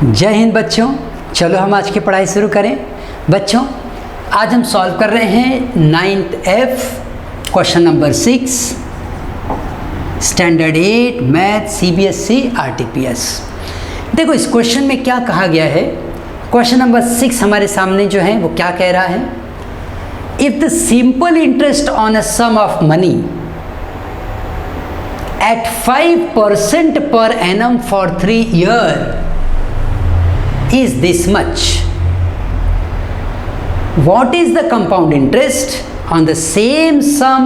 जय हिंद बच्चों। चलो हम आज की पढ़ाई शुरू करें। बच्चों आज हम सॉल्व कर रहे हैं 9th F question number 6 standard 8 math CBSE RTPS। देखो इस क्वेश्चन में क्या कहा गया है। क्वेश्चन नंबर 6 हमारे सामने जो है वो क्या कह रहा है। If the simple interest on a sum of money at 5% per annum for 3 years is this much. What is the compound interest on the same sum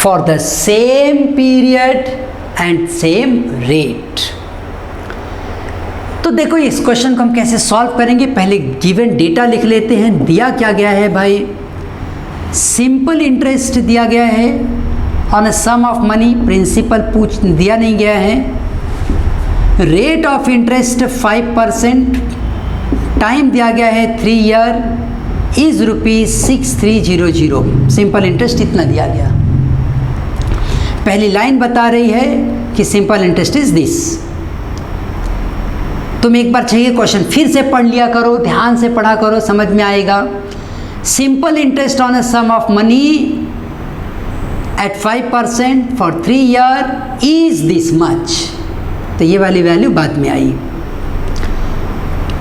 for the same period and same rate? तो देखो इस question को हम कैसे solve करेंगे। पहले given data लिख लेते हैं। दिया क्या गया है भाई, सिंपल इंटरेस्ट दिया गया है on a sum of money, principal दिया नहीं गया है। रेट ऑफ इंटरेस्ट 5%, टाइम दिया गया है 3 ईयर, इज ₹6300। सिंपल इंटरेस्ट इतना दिया गया। पहली लाइन बता रही है कि सिंपल इंटरेस्ट इज दिस। तुम एक बार चाहिए क्वेश्चन फिर से पढ़ लिया करो, ध्यान से पढ़ा करो, समझ में आएगा। Simple interest on a sum of money at 5% for 3 year is this much। तो ये वाली वैल्यू बाद में आई।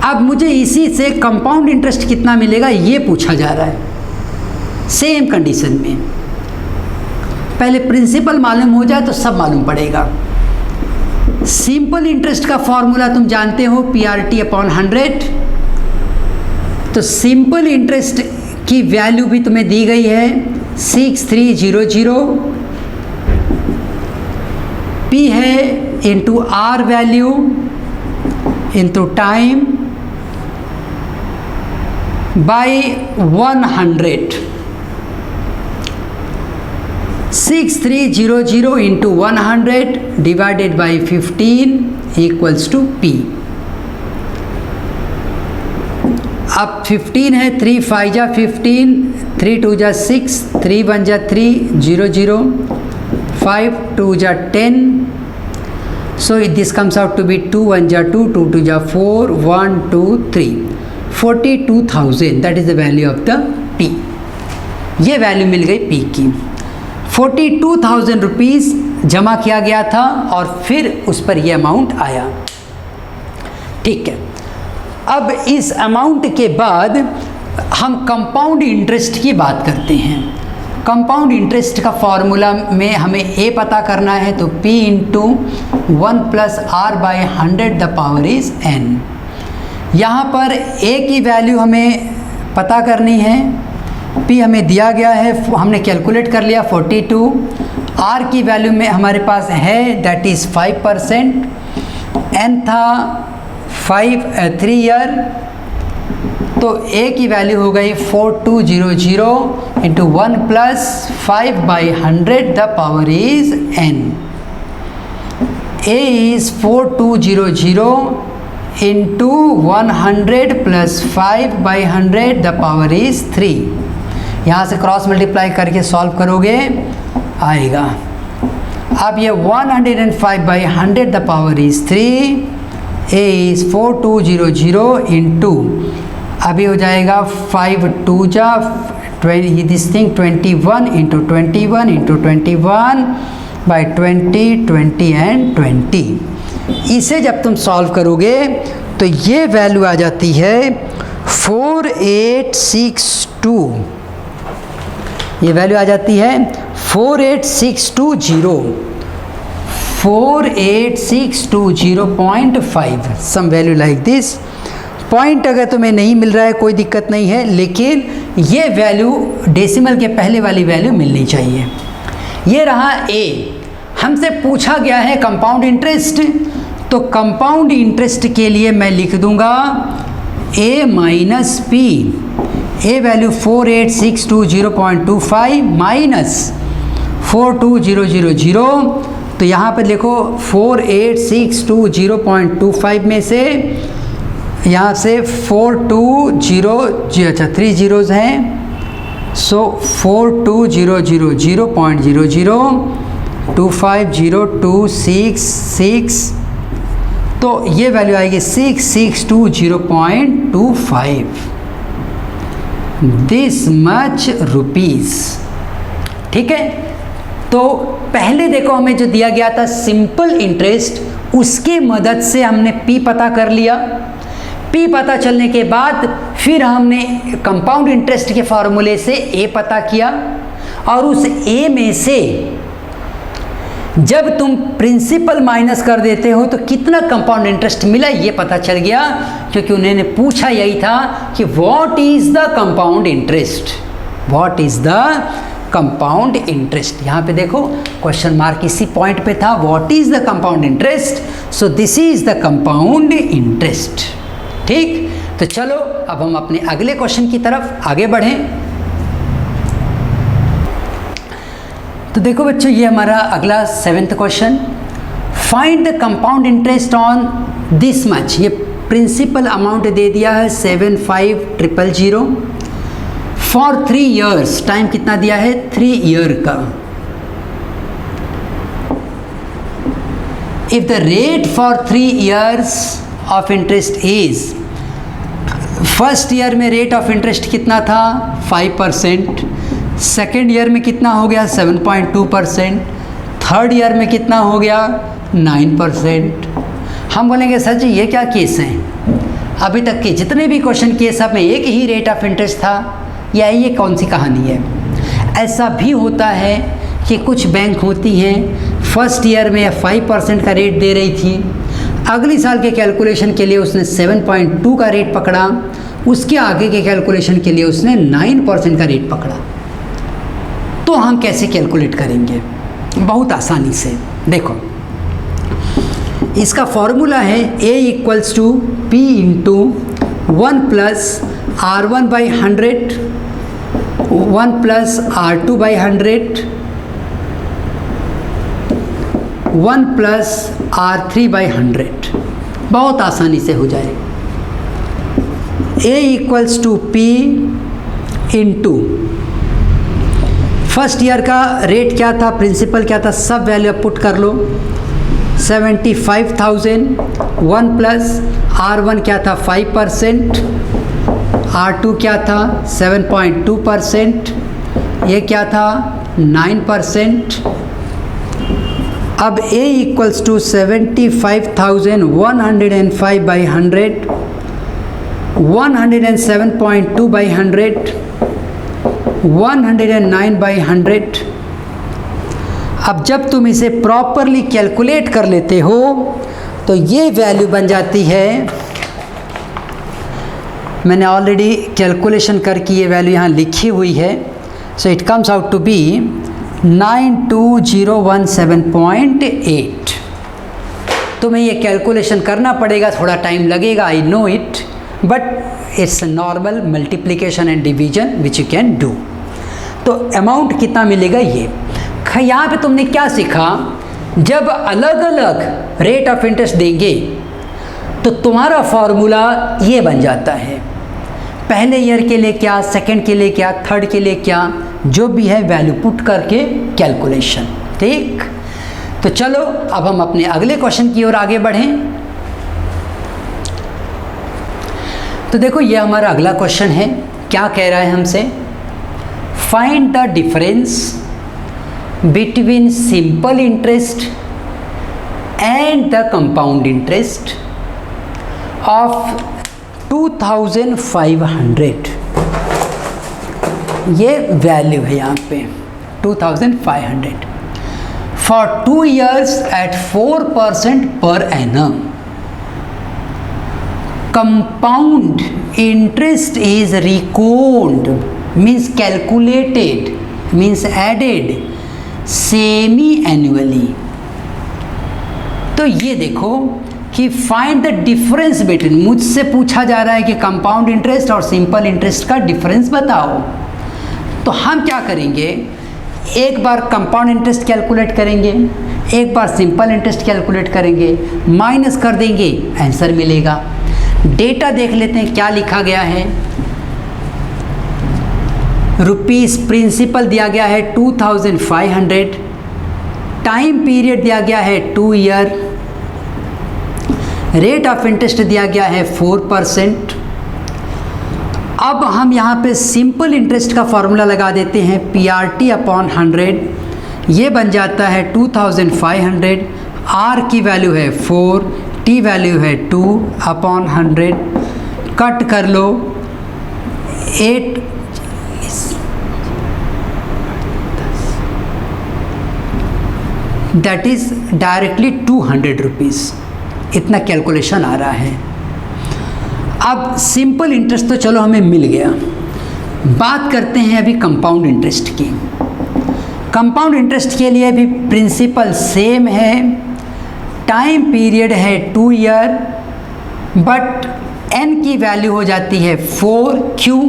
अब मुझे इसी से कंपाउंड इंटरेस्ट कितना मिलेगा ये पूछा जा रहा है। सेम कंडीशन में पहले प्रिंसिपल मालूम हो जाए तो सब मालूम पड़ेगा। सिंपल इंटरेस्ट का फॉर्मूला तुम जानते हो, PRT/100। तो सिंपल इंटरेस्ट की वैल्यू भी तुम्हें दी गई है 6300। P है into R value into time by 100। 6300 into 100 divided by 15 equals to P। अब 15 है, 3 5 जा 15, 3 2 जा 6, 3 1 जा 3 0 0, 5 2 जा 10। So this comes out to be 2 1 ja 2, 2 2 ja 4, 1 2 3, 42,000। that is the value of the P। ये वैल्यू मिल गई P की। 42,000 रुपीज़ जमा किया गया था और फिर उस पर ये अमाउंट आया। ठीक है, अब इस अमाउंट के बाद हम कंपाउंड इंटरेस्ट की बात करते हैं। कंपाउंड इंटरेस्ट का फॉर्मूला में हमें A पता करना है, तो P into 1 plus R by 100 the power is N। यहाँ पर A की वैल्यू हमें पता करनी है, P हमें दिया गया है, हमने कैलकुलेट कर लिया 42। R की वैल्यू में हमारे पास है दैट इज़ 5%, N था 3 ईयर, तो A की वैल्यू हो गई 4200 into 1 plus 5 by 100 the power is N। A is 4200 into 100 plus 5 by 100 the power is 3। यहाँ से क्रॉस मल्टीप्लाई करके सॉल्व करोगे आएगा। अब ये 105 by 100 the power is 3। A is 4200 into अभी हो जाएगा 5 2 जा 20, this thing 21 into 21 into 21 by 20 20 and 20। इसे जब तुम सॉल्व करोगे तो ये वैल्यू आ जाती है 4862। ये वैल्यू आ जाती है 48620। 48620.5 some value like this. Point अगर तुम्हें नहीं मिल रहा है कोई दिक्कत नहीं है, लेकिन ये वैल्यू डेसिमल के पहले वाली वैल्यू मिलनी चाहिए। ये रहा A। हमसे पूछा गया है कंपाउंड इंटरेस्ट, तो कंपाउंड इंटरेस्ट के लिए मैं लिख दूंगा A minus P। A value 48620.25 minus 42000। तो यहाँ पर लिखो 48620.25 में से यहाँ से 420, अच्छा 3 zeros हैं, सो 42000.00 250 266 तो ये वैल्यू आएगी 6620.25, दिस मच रुपीज़। ठीक है, तो पहले देखो हमें जो दिया गया था सिंपल इंटरेस्ट, उसके मदद से हमने पी पता कर लिया। पी पता चलने के बाद फिर हमने कंपाउंड इंटरेस्ट के फॉर्मूले से ए पता किया, और उस ए में से जब तुम प्रिंसिपल माइनस कर देते हो तो कितना कंपाउंड इंटरेस्ट मिला ये पता चल गया, क्योंकि उन्होंने पूछा यही था कि what is the compound interest, what is the compound interest. यहाँ पे देखो क्वेश्चन मार्क इसी पॉइंट पे था, what is the compound interest, so this is the compound interest. ठीक, तो चलो अब हम अपने अगले क्वेश्चन की तरफ आगे बढ़ें। तो देखो बच्चों, ये हमारा अगला 7th question, find the compound interest on this much. ये प्रिंसिपल अमाउंट दे दिया है 75,000 फॉर 3 years, टाइम कितना दिया है 3 year का। If the rate for 3 years of interest is, first year में रेट ऑफ इंटरेस्ट कितना था 5%, सेकेंड ईयर में कितना हो गया 7.2%, थर्ड ईयर में कितना हो गया 9%। हम बोलेंगे सर जी ये क्या केस हैं, अभी तक के जितने भी क्वेश्चन किए सब में एक ही रेट ऑफ इंटरेस्ट था, या ये कौन सी कहानी है। ऐसा भी होता है कि कुछ बैंक होती हैं फर्स्ट ईयर में 5% का रेट दे रही थी, अगली साल के कैलकुलेशन के लिए उसने 7.2 का रेट पकड़ा, उसके आगे के कैलकुलेशन के लिए उसने 9% का रेट पकड़ा। तो हम कैसे कैलकुलेट करेंगे, बहुत आसानी से। देखो इसका फॉर्मूला है A equals to P into 1 plus R1/100 1 plus R2/100 1 plus R3/100। बहुत आसानी से हो जाए। A equals to P into first year का रेट क्या था, प्रिंसिपल क्या था, सब वैल्यू पुट कर लो। 75,000, 1 प्लस R1 क्या था 5%, R2 क्या था 7.2%, ये क्या था 9%। अब A इक्वल्स टू 75,105/100 107.2/100 109/100। अब जब तुम इसे प्रॉपरली कैलकुलेट कर लेते हो तो ये वैल्यू बन जाती है, मैंने ऑलरेडी कैलकुलेशन करके ये वैल्यू यहाँ लिखी हुई है। So it comes out to be 92017.8। तुम्हें ये कैलकुलेशन करना पड़ेगा, थोड़ा टाइम लगेगा, I know it, but it's normal multiplication and division which you can do. तो अमाउंट कितना मिलेगा ये। यहाँ पे तुमने क्या सीखा, जब अलग अलग रेट ऑफ इंटरेस्ट देंगे तो तुम्हारा फॉर्मूला ये बन जाता है, पहले ईयर के लिए क्या, सेकंड के लिए क्या, थर्ड के लिए क्या, जो भी है वैल्यू पुट करके कैलकुलेशन। ठीक, तो चलो अब हम अपने अगले क्वेश्चन की ओर आगे बढ़ें। तो देखो ये हमारा अगला क्वेश्चन है, क्या कह रहा है हमसे, find the difference between simple interest and the compound interest of 2500। ये वैल्यू है यहाँ पे 2500 for 2 years at 4% per annum। Compound interest is reckoned, means calculated, means added semi-annually। तो ये देखो कि फाइंड द डिफरेंस बिटवीन, मुझसे पूछा जा रहा है कि कंपाउंड इंटरेस्ट और सिंपल इंटरेस्ट का डिफरेंस बताओ। तो हम क्या करेंगे, एक बार कंपाउंड इंटरेस्ट कैलकुलेट करेंगे, एक बार सिंपल इंटरेस्ट कैलकुलेट करेंगे, माइनस कर देंगे, आंसर मिलेगा। डेटा देख लेते हैं क्या लिखा गया है। रुपीस प्रिंसिपल दिया गया है 2500, टाइम पीरियड दिया गया है 2 year, रेट ऑफ इंटरेस्ट दिया गया है 4%। अब हम यहाँ पे सिंपल इंटरेस्ट का फॉर्मूला लगा देते हैं, PRT अपॉन 100, ये बन जाता है 2500। R की वैल्यू है 4, T वैल्यू है 2 अपॉन 100, कट कर लो 8, दैट इज़ डायरेक्टली 200 रुपीज़। इतना कैलकुलेशन आ रहा है। अब सिंपल इंटरेस्ट तो चलो हमें मिल गया, बात करते हैं अभी कंपाउंड इंटरेस्ट की। कंपाउंड इंटरेस्ट के लिए भी प्रिंसिपल सेम है, टाइम पीरियड है 2 ईयर, बट n की वैल्यू हो जाती है 4। क्यों?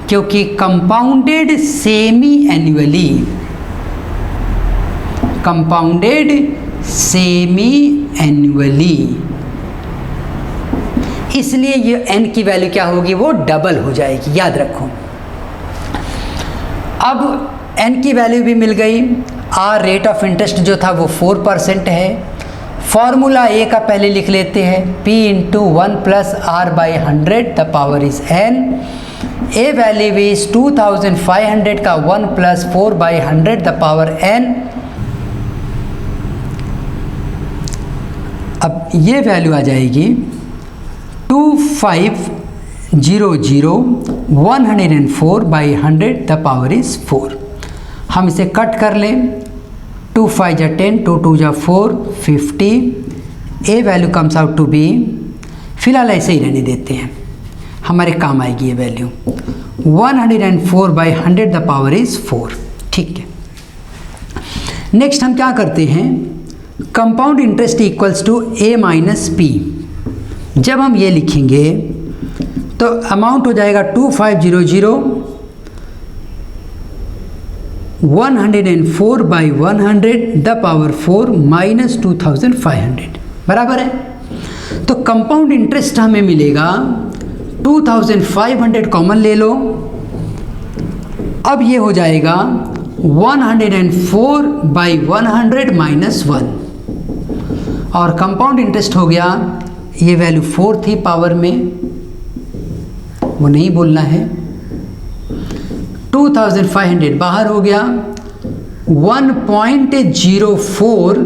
क्योंकि compounded semi annually, compounded semi annually, इसलिए ये n की वैल्यू क्या होगी, वो डबल हो जाएगी, याद रखो। अब n की वैल्यू भी मिल गई। R रेट ऑफ इंटरेस्ट जो था वो 4% है। फॉर्मूला A का पहले लिख लेते हैं, P into 1 plus R by 100 the power is n। A value is 2500 का 1 plus 4 by 100 the power n। अब ये वैल्यू आ जाएगी 2500 104 बाई 100 द पावर इज 4। हम इसे कट कर लें, 2 5 जा 10, 2 2 जा 4, 50। A value comes out to be, फिलहाल ऐसे ही रहने देते हैं, हमारे काम आएगी ये value 104 by 100 the power is 4। ठीक है, नेक्स्ट हम क्या करते हैं, compound interest equals to A minus P। जब हम ये लिखेंगे तो अमाउंट हो जाएगा 2500 104 बाई 100 द पावर 4 माइनस 2500 बराबर है। तो कंपाउंड इंटरेस्ट हमें मिलेगा 2500 कॉमन ले लो, अब ये हो जाएगा 104 बाई 100 माइनस 1, और कंपाउंड इंटरेस्ट हो गया, ये वैल्यू 4 थी पावर में, वो नहीं बोलना है, 2500 बाहर हो गया, 1.04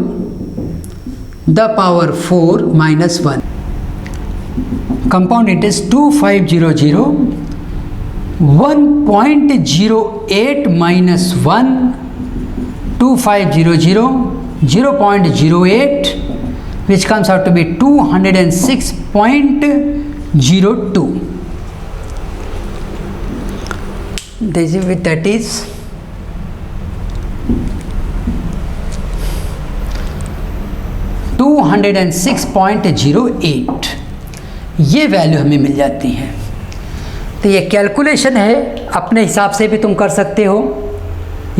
the power 4 minus 1। Compound interest 2500 1.08 minus 1, 2500 0.08 which comes out to be 206.02. That is 206.08, ये वैल्यू हमें मिल जाती है। तो ये कैलकुलेशन है, अपने हिसाब से भी तुम कर सकते हो,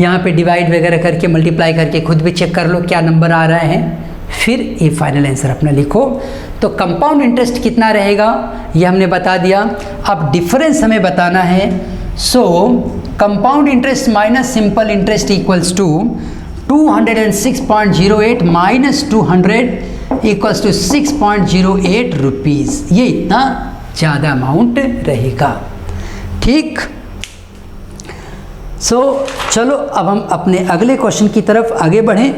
यहाँ पे डिवाइड वगैरह करके मल्टीप्लाई करके खुद भी चेक कर लो क्या नंबर आ रहा है, फिर ये फाइनल आंसर अपना लिखो। तो कंपाउंड इंटरेस्ट कितना रहेगा ये हमने बता दिया, अब डिफरेंस हमें बताना है। So compound interest minus simple interest equals to 206.08 minus 200 equals to 6.08 rupees, ये इतना ज़्यादा अमाउंट रहेगा। ठीक, सो चलो अब हम अपने अगले क्वेश्चन की तरफ आगे बढ़ें।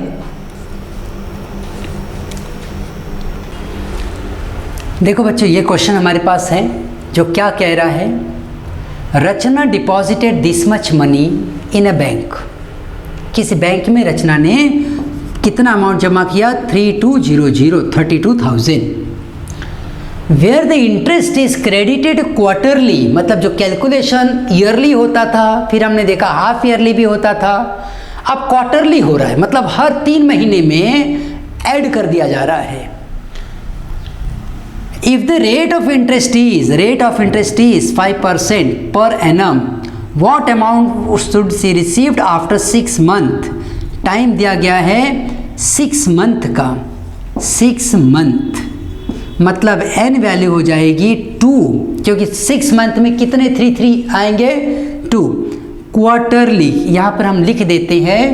देखो बच्चों, ये क्वेश्चन हमारे पास है जो क्या कह रहा है, Rachana deposited this much money in a bank. किसी बैंक में रचना ने कितना अमाउंट जमा किया, 3200 where the interest is credited quarterly, मतलब जो कैलकुलेशन ईयरली होता था, फिर हमने देखा हाफ ईयरली भी होता था, अब क्वार्टरली हो रहा है, मतलब हर 3 महीने में ऐड कर दिया जा रहा है। If the rate of interest is 5% per annum, what amount should she received after 6 month? Time दिया गया है 6 मंथ का, 6 मंथ मतलब n वैल्यू हो जाएगी 2, क्योंकि 6 मंथ में कितने 3 आएंगे 2। क्वार्टरली यहाँ पर हम लिख देते हैं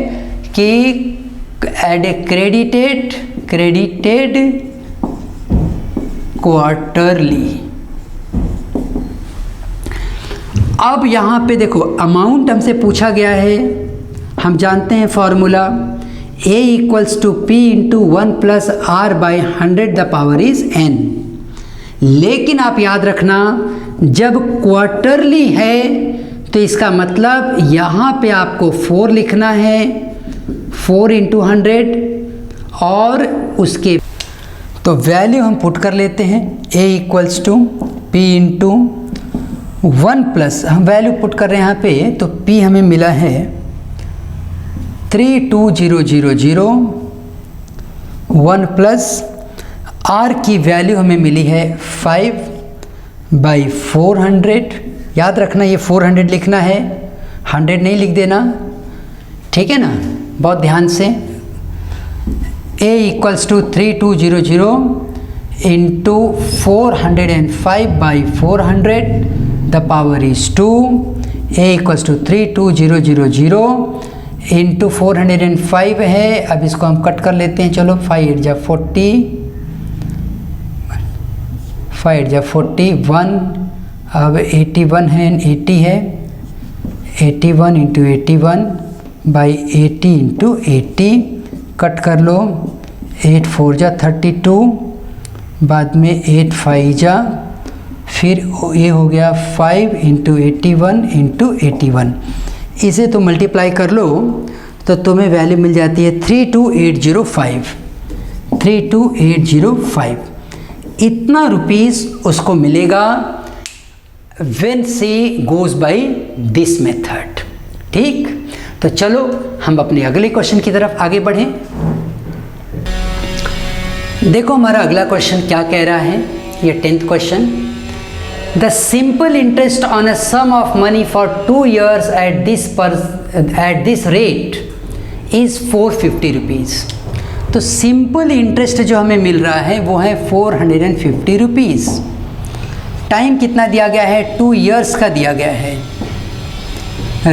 कि एड क्रेडिटेड क्वार्टरली। अब यहाँ पे देखो अमाउंट हमसे पूछा गया है, हम जानते हैं formula A equals to P into 1 plus R by 100 the power is n। लेकिन आप याद रखना जब क्वार्टरली है तो इसका मतलब यहाँ पे आपको 4 लिखना है, 4 इंटू 100 और उसके तो वैल्यू हम पुट कर लेते हैं A equals to P into 1 plus हम वैल्यू पुट कर रहे हैं यहाँ पे, तो P हमें मिला है 32000 1 प्लस R की वैल्यू हमें मिली है 5/400। याद रखना ये 400 लिखना है, 100 नहीं लिख देना, ठीक है ना, बहुत ध्यान से। A equals to 3200 into 405/400 the power is 2। A equals to 32000 into 405 है। अब इसको हम कट कर लेते हैं, चलो 5 8 जा 40, 5 8 जा 41, अब 81 है 80 है, 81 इंटू 81 बाई 80 इंटू 80 कट कर लो, 8 4 जा 32, बाद में 8 5 जा, फिर ये हो गया 5 इंटू 81 इंटू 81। इसे तो मल्टीप्लाई कर लो तो तुम्हें वैल्यू मिल जाती है 32805। 32805 इतना रुपीस उसको मिलेगा when she goes by this method. ठीक, तो चलो हम अपने अगले क्वेश्चन की तरफ आगे बढ़ें। देखो हमारा अगला क्वेश्चन क्या कह रहा है, ये 10th question. The simple interest on a sum of money for 2 years at this rate is 450 rupees। तो सिंपल इंटरेस्ट जो हमें मिल रहा है वो है 450 रुपीज़। टाइम कितना दिया गया है, 2 इयर्स का दिया गया है।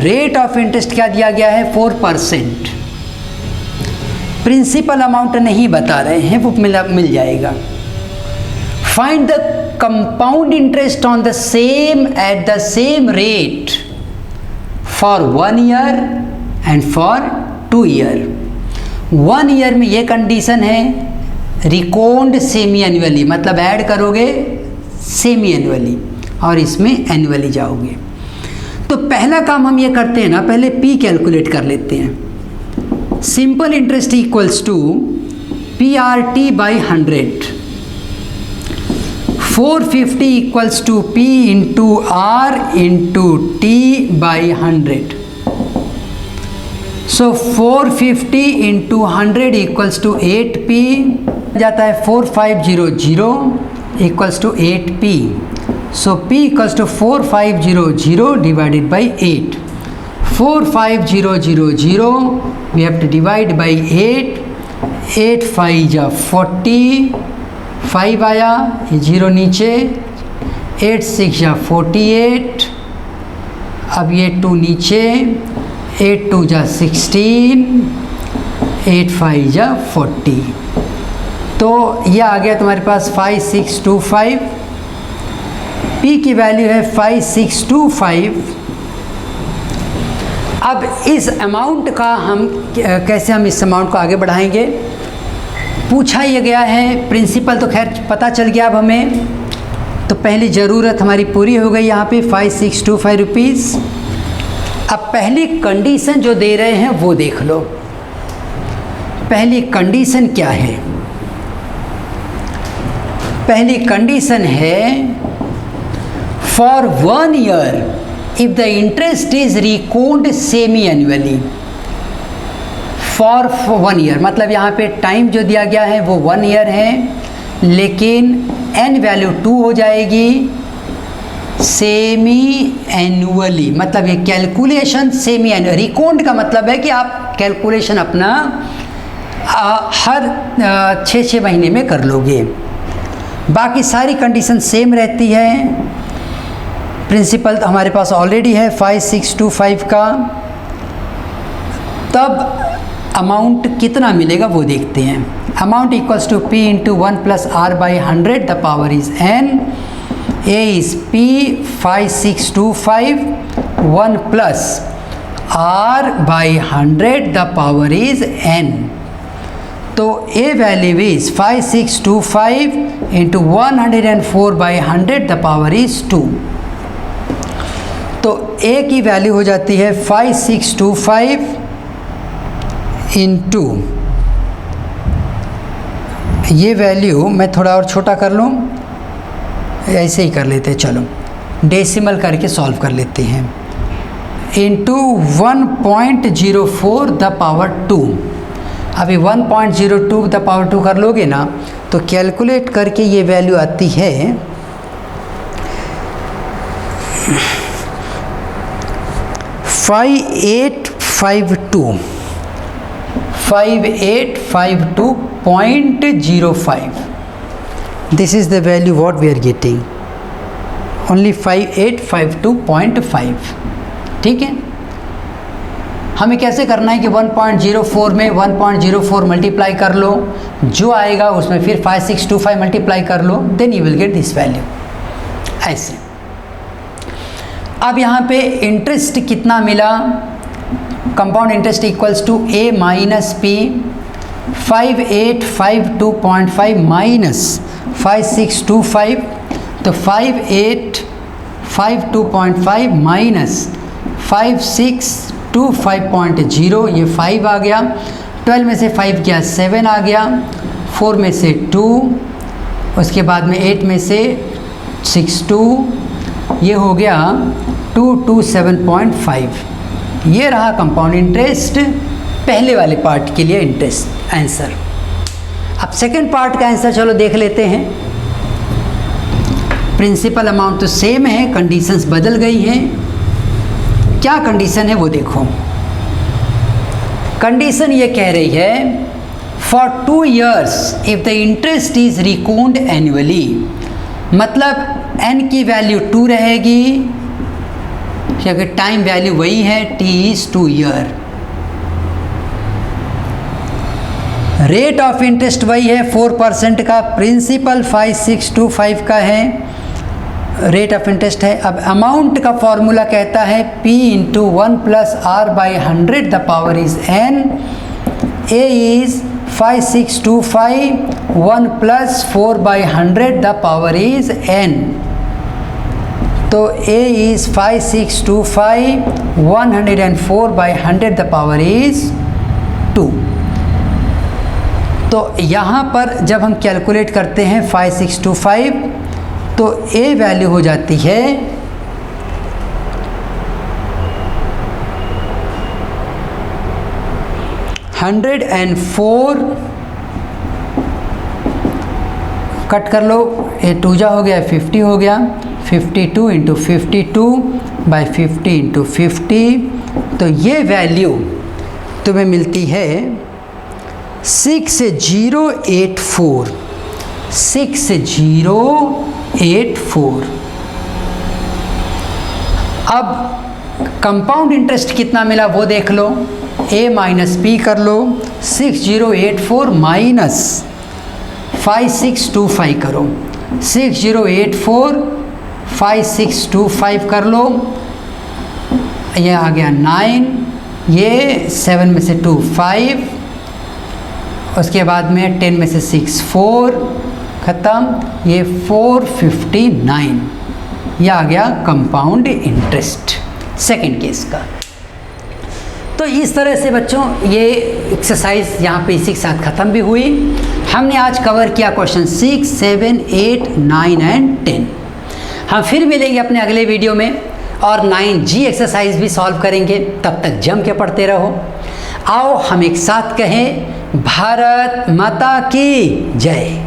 रेट ऑफ इंटरेस्ट क्या दिया गया है, 4%। प्रिंसिपल अमाउंट नहीं बता रहे हैं, वो मिल जाएगा। Find the compound interest on the same at the same rate for 1 year and for 2 year। 1 year में ये कंडीशन है, रिकॉर्ड सेमी एनुअली, मतलब ऐड करोगे सेमी एनुअली और इसमें एनुअली जाओगे। तो पहला काम हम ये करते हैं ना, पहले P कैलकुलेट कर लेते हैं। Simple interest equals to PRT by 100। 450 equals to P into R into T by 100। So 450 into 100 equals to 8P जाता है। 4500 equals to 8P। So P equals to 4500 divided by 8। 45000 we have to divide by 8। 8 5 जा 40, 5 आया, ये 0 नीचे, 8 6 जा 48, अब ये 2 नीचे, 8 2 जा 16, 8 5 जा 40। तो ये आ गया तुम्हारे पास 5625। P की वैल्यू है 5625। अब इस अमाउंट का हम कैसे हम इस अमाउंट को आगे बढ़ाएंगे, पूछा ये गया है। प्रिंसिपल तो खैर पता चल गया अब हमें, तो पहली ज़रूरत हमारी पूरी हो गई यहाँ पे 5625 रुपीज़। अब पहली कंडीशन जो दे रहे हैं वो देख लो। पहली कंडीशन क्या है, पहली कंडीशन है for 1 year if the interest is record semi annually. For 1 year मतलब यहाँ पे टाइम जो दिया गया है वो 1 ईयर है, लेकिन n वैल्यू 2 हो जाएगी सेमी एनुअली। मतलब ये कैलकुलेशन सेमी एनुअल, रिकॉर्ड का मतलब है कि आप कैलकुलेशन अपना हर 6-6 महीने में कर लोगे। बाकी सारी कंडीशन सेम रहती है। प्रिंसिपल हमारे पास ऑलरेडी है 5625 का। तब अमाउंट कितना मिलेगा वो देखते हैं। amount equals to P into 1 plus R by 100, the power is N. A is P 5625, 1 plus R by 100, the power is N. तो A value is 5625 into 104 by 100, the power is 2. तो A की value हो जाती है 5625 into, ये value मैं थोड़ा और छोटा कर लूँ, ऐसे ही कर लेते हैं, चलो डेसिमल करके सॉल्व कर लेते हैं, इंटू 1.04 द पावर 2। अभी 1.02 द पावर 2 कर लोगे ना तो कैलकुलेट करके ये वैल्यू आती है 5852.05। This is the value what we are getting, only 5852.5। ठीक है, हमें कैसे करना है कि 1.04 में 1.04 मल्टीप्लाई कर लो, जो आएगा उसमें फिर 5625 मल्टीप्लाई कर लो, then you will get this value. ऐसे अब यहाँ पे इंटरेस्ट कितना मिला, compound interest equals to A minus P 5852.5 minus 5625, तो 5852.5 माइनस 5625.0, ये 5 आ गया, 12 में से 5 गया 7 आ गया, 4 में से 2, उसके बाद में 8 में से 6 2, ये हो गया 227.5। ये रहा कंपाउंड इंटरेस्ट पहले वाले पार्ट के लिए इंटरेस्ट आंसर। अब सेकंड पार्ट का आंसर चलो देख लेते हैं। प्रिंसिपल अमाउंट तो सेम है, कंडीशंस बदल गई हैं। क्या कंडीशन है वो देखो। कंडीशन ये कह रही है for 2 years if the interest is reckoned annually, मतलब n की वैल्यू 2 रहेगी क्योंकि टाइम वैल्यू वही है, t is 2 year। Rate of interest वही है 4% का, प्रिंसिपल 5625 का है, रेट ऑफ इंटरेस्ट है। अब अमाउंट का फॉर्मूला कहता है P into 1 plus R by 100 the power is N। A is 5625, 1 plus 4 by 100 the power is N। तो A is 5625, 104 by 100 the power is 2। तो यहाँ पर जब हम कैलकुलेट करते हैं 5625 तो A वैल्यू हो जाती है 104, कट कर लो, ए 2 जा हो गया 50 हो गया, 52 इंटू 52 बाई 50 इंटू 50, तो ये वैल्यू तुम्हें मिलती है 6084। 6084। अब कंपाउंड इंटरेस्ट कितना मिला वो देख लो, A माइनस P कर लो, 6084 माइनस 5625 करो, 6084 5625 कर लो, ये आ गया 9, ये 7 में से 2 5, उसके बाद में 10 में से 6 4, ख़त्म, ये 459, यह आ गया कंपाउंड इंटरेस्ट सेकंड केस का। तो इस तरह से बच्चों ये एक्सरसाइज यहाँ पे इसी के साथ ख़त्म भी हुई। हमने आज कवर किया क्वेश्चन 6, 7, 8, 9 एंड 10। हम फिर मिलेंगे अपने अगले वीडियो में और 9G एक्सरसाइज भी सॉल्व करेंगे। तब तक जम के पढ़ते रहो। आओ हम एक साथ कहें, भारत माता की जय।